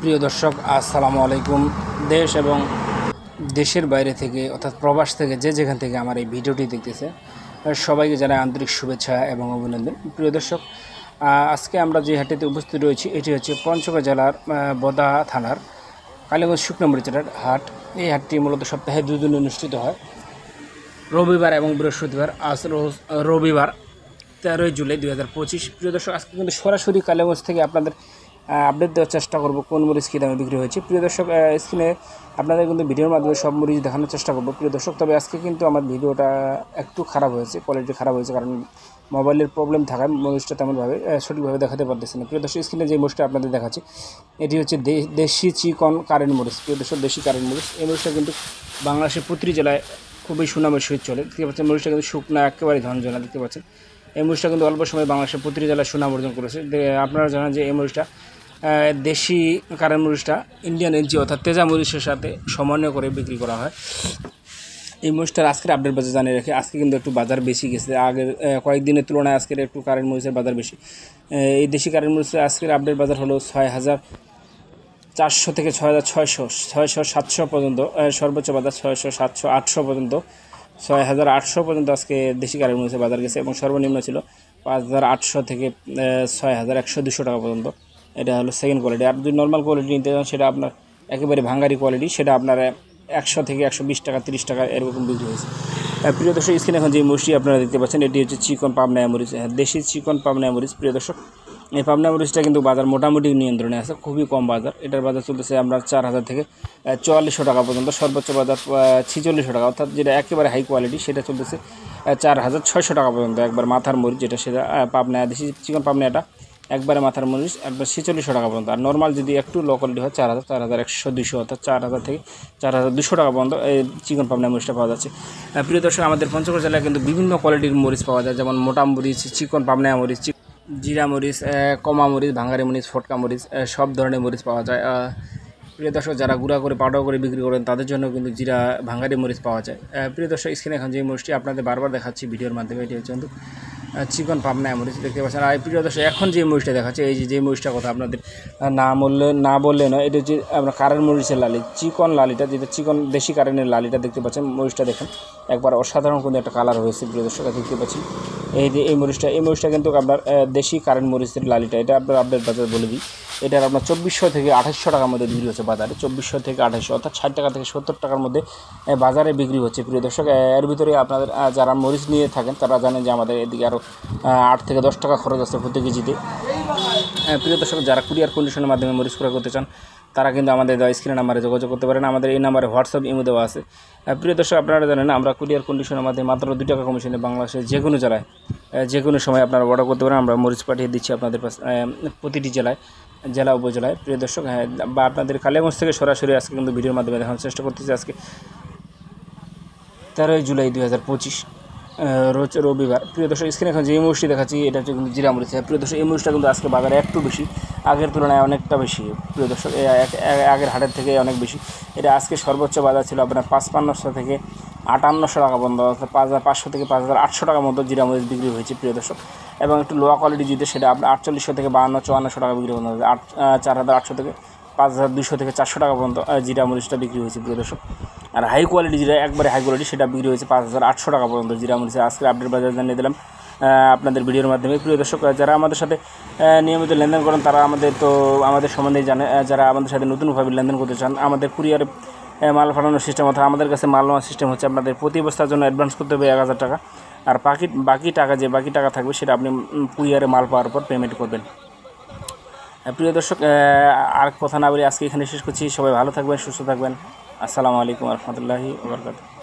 প্রিয় দর্শক, আসসালামু আলাইকুম। দেশ এবং দেশের বাইরে থেকে অর্থাৎ প্রবাস থেকে যে যেখান থেকে আমার এই ভিডিওটি দেখতেছে সবাইকে জানাই আন্তরিক শুভেচ্ছা এবং অভিনন্দন। প্রিয় দর্শক, আজকে আমরা যে হাটটিতে উপস্থিত রয়েছি এটি হচ্ছে পঞ্চগড় জেলার বদা থানার কালীগঞ্জ শুকনো মরিচের হাট। এই হাটটি মূলত সপ্তাহে 2 দিন অনুষ্ঠিত হয়, রবিবার এবং বৃহস্পতিবার। আজ রবিবার 13 জুলাই 2025। প্রিয় দর্শক, আজকে কিন্তু সরাসরি কালীগঞ্জ থেকে আপনাদের আপডেট দেওয়ার চেষ্টা করব কোন মরিচ কী দামে বিক্রি হয়েছে। প্রিয় দর্শক, স্ক্রিনে আপনাদের কিন্তু ভিডিওর মাধ্যমে সব মরিচ দেখানোর চেষ্টা করব। প্রিয় দর্শক, তবে আজকে কিন্তু আমার ভিডিওটা একটু খারাপ হয়েছে, কোয়ালিটি খারাপ হয়েছে, কারণ মোবাইলের প্রবলেম থাকায় মরিচটা তেমনভাবে সঠিকভাবে দেখাতে পারতেছে না। প্রিয় দর্শক, স্ক্রিনে যে মরিচটা আপনাদের দেখাচ্ছি এটি হচ্ছে দেশি চিকন কারেন্ট মরিচ। প্রিয় দর্শক, দেশি কারেন্ট মরিচ, এই মরিচটা কিন্তু বাংলাদেশের প্রতিটি জেলায় খুবই সুনামের সহিত চলে। দেখতে পাচ্ছেন মরিচটা কিন্তু শুকনা, একেবারে ঝনঝনা। দেখতে পাচ্ছেন এই মরিচটা কিন্তু অল্প সময় বাংলাদেশের প্রতিটি জেলায় সুনাম অর্জন করেছে। আপনারা জানেন যে এই মরিচটা দেশি কারেন্ট মরিচটা ইন্ডিয়ান এলজি অর্থাৎ তেজা মরিচের সাথে সমন্বয় করে বিক্রি করা হয়। এই মরিচটার আজকের আপডেট বাজার জানিয়ে রাখি, আজকে কিন্তু একটু বাজার বেশি গেছে, আগের কয়েকদিনের তুলনায় আজকের একটু কারেন্ট মরিচের বাজার বেশি। এই দেশি কারেন্ট মরিচের আজকের আপডেট বাজার হলো 6,400 থেকে 6,600, 6,700 পর্যন্ত। সর্বোচ্চ বাজার 600, 700, 800 পর্যন্ত, 6,800 পর্যন্ত আজকে দেশি কারেন্ট মরিচের বাজার গেছে, এবং সর্বনিম্ন ছিল 5,800 থেকে 6,100, 200 টাকা পর্যন্ত। এটা হলো সেকেন্ড কোয়ালিটি। আর যদি নর্মাল কোয়ালিটি নিতে চান সেটা আপনার একেবারে ভাঙ্গারি কোয়ালিটি, সেটা আপনার 100 থেকে 120 টাকা, 30 টাকা এরকম বিক্রি হয়েছে। প্রিয় দর্শক, স্ক্রিনে এখন যে মরিচটি আপনারা দেখতে পাচ্ছেন এটি হচ্ছে চিকন পাবনা মরিচ, দেশি চিকন পাবনা মরিচ। প্রিয় দর্শক, এই পাবনা মরিচটা কিন্তু বাজার মোটামুটি নিয়ন্ত্রণে আছে, খুবই কম বাজার। এটার বাজার চলতেছে আপনার 4,000 থেকে 4,400 টাকা পর্যন্ত। সর্বোচ্চ বাজার 4600 টাকা, অর্থাৎ যেটা একেবারে হাই কোয়ালিটি সেটা চলতেছে 4,600 টাকা পর্যন্ত। একবার মাথার মরিচ যেটা, সেটা পাবনা দেশি চিকন পাবনা, এটা একবারে মাথার মরিচ একবার 4600 টাকা পর্যন্ত। আর নর্মাল যদি একটু লো কোয়ালিটি হয় 4,000, 4,100, 200, অর্থাৎ 4,000 থেকে 4,200 টাকা পর্যন্ত এই চিকন পাবনা মরিচটা পাওয়া যাচ্ছে। প্রিয় দর্শক, আমাদের পঞ্চগড় জেলায় কিন্তু বিভিন্ন কোয়ালিটির মরিচ পাওয়া যায়, যেমন মোটা মরিচ, চিকন পাবনা মরিচ, জিরা মরিচ, কমা মরিচ, ভাঙ্গারি মরিচ, ফটকা মরিচ, সব ধরনের মরিচ পাওয়া যায়। প্রিয় দর্শক, যারা গুঁড়া করে পাউডার করে বিক্রি করেন তাদের জন্য কিন্তু জিরা ভাঙ্গারি মরিচ পাওয়া যায়। প্রিয় দর্শক, স্ক্রিনে এখন যে মরিচটি আপনাদের বারবার দেখাচ্ছি ভিডিওর মাধ্যমে এটি হচ্ছে কিন্তু চিকন পাবনা মরিচ দেখতে পাচ্ছেন। আর প্রিয় দর্শক, এখন যে মরিচটা দেখাচ্ছে, এই যে মরিচটার কথা আপনাদের না বললে নয়, এটা হচ্ছে আপনার কারেন্ট মরিচের লালি, চিকন লালিটা, যেটা চিকন দেশি কারেন্টের লালিটা দেখতে পাচ্ছেন। মরিচটা দেখেন একবার অসাধারণ কিন্তু একটা কালার হয়েছে। প্রিয় দর্শক, দেখতে পাচ্ছেন এই মরিচটা কিন্তু আপনার দেশি কারেন্ট মরিচের লালিটা, এটা আপনার আপডেট বাজার বলে দিই। এটার আপনার 2400 থেকে 2800 টাকার মধ্যে বিক্রি হচ্ছে বাজারে, 2400 থেকে 2800, অর্থাৎ 60 টাকা থেকে 70 টাকার মধ্যে বাজারে বিক্রি হচ্ছে। প্রিয় দর্শক, এর ভিতরে আপনাদের যারা মরিচ নিয়ে থাকেন তারা জানেন যে আমাদের এদিকে আরও 8 থেকে 10 টাকা খরচ আছে প্রতি কেজিতে। প্রিয় দর্শক, যারা কুরিয়ার কন্ডিশনের মাধ্যমে মরিচ ক্রয় করতে চান তারা কিন্তু আমাদের স্ক্রিনে নাম্বারে যোগাযোগ করতে পারেন। আমাদের এই নাম্বারে হোয়াটসঅ্যাপ, ইমো দেওয়া আছে। প্রিয় দর্শক, আপনারা জানেন আমরা কুরিয়ার কন্ডিশনের মাধ্যমে মাত্র 2 টাকা কমিশনে বাংলাদেশের যে কোনো জেলায় যে কোনো সময় আপনারা অর্ডার করতে পারেন। আমরা মরিচ পাঠিয়ে দিচ্ছি আপনাদের প্রতিটি জেলা উপজেলায়। প্রিয় দর্শক, বা আপনাদের কালীগঞ্জ থেকে সরাসরি আজকে কিন্তু ভিডিওর মাধ্যমে দেখানোর চেষ্টা করতেছি। আজকে 13 জুলাই 2025, রোজ রবিবার। প্রিয় দর্শক, স্ক্রিনে এখন যে মরিচটি দেখাচ্ছি এটা হচ্ছে কিন্তু জিরা মরিচ। প্রিয় দর্শক, এই মরিচটা কিন্তু আজকে বাজারে একটু বেশি, আগের তুলনায় অনেকটা বেশি। প্রিয় দর্শক, আগের হাটের থেকে অনেক বেশি। এটা আজকে সর্বোচ্চ বাজার ছিল আপনার 5,500 থেকে 5,800 টাকা পর্যন্ত, অর্থাৎ 5,500 থেকে 5,800 টাকার মতো জিরা মরিচ বিক্রি হয়েছে। প্রিয় দর্শক, এবং একটু লোয়া কোয়ালিটি যেটা সেটা আপনার 4,800 থেকে 5,200-5,400 টাকা বিক্রি হতে হবে। 4,800 থেকে 5,200 থেকে 400 টাকা পর্যন্ত জিরা মরিচটা বিক্রি হয়েছে। প্রিয় দর্শক, আর হাই কোয়ালিটি যেটা একবারে হাই কোয়ালিটি সেটা বিক্রি হয়েছে 5,800 টাকা পর্যন্ত জিরা মরিচে। আজকে আপডেট বাজার জানিয়ে দিলাম আপনাদের ভিডিওর মাধ্যমে। প্রিয় দর্শক, যারা আমাদের সাথে নিয়মিত লেনদেন করেন তারা আমাদের সম্বন্ধে জানে। যারা আমাদের সাথে নতুনভাবে লেনদেন করতে চান, আমাদের কুরিয়ারে মাল পাঠানোর সিস্টেম, অর্থাৎ আমাদের কাছে মাল নেওয়ার সিস্টেম হচ্ছে আপনাদের প্রতি বস্তার জন্য অ্যাডভান্স করতে হবে 1,000 টাকা। আর বাকি টাকা থাকবে সেটা আপনি কুরিয়ারে মাল পাওয়ার পর পেমেন্ট করবেন। প্রিয় দর্শক, আর কথা না বলে আজকে এখানে শেষ করছি। সবাই ভালো থাকবেন, সুস্থ থাকবেন। আসসালামু আলাইকুম ওয়া রাহমাতুল্লাহি ওয়া বারাকাতুহু।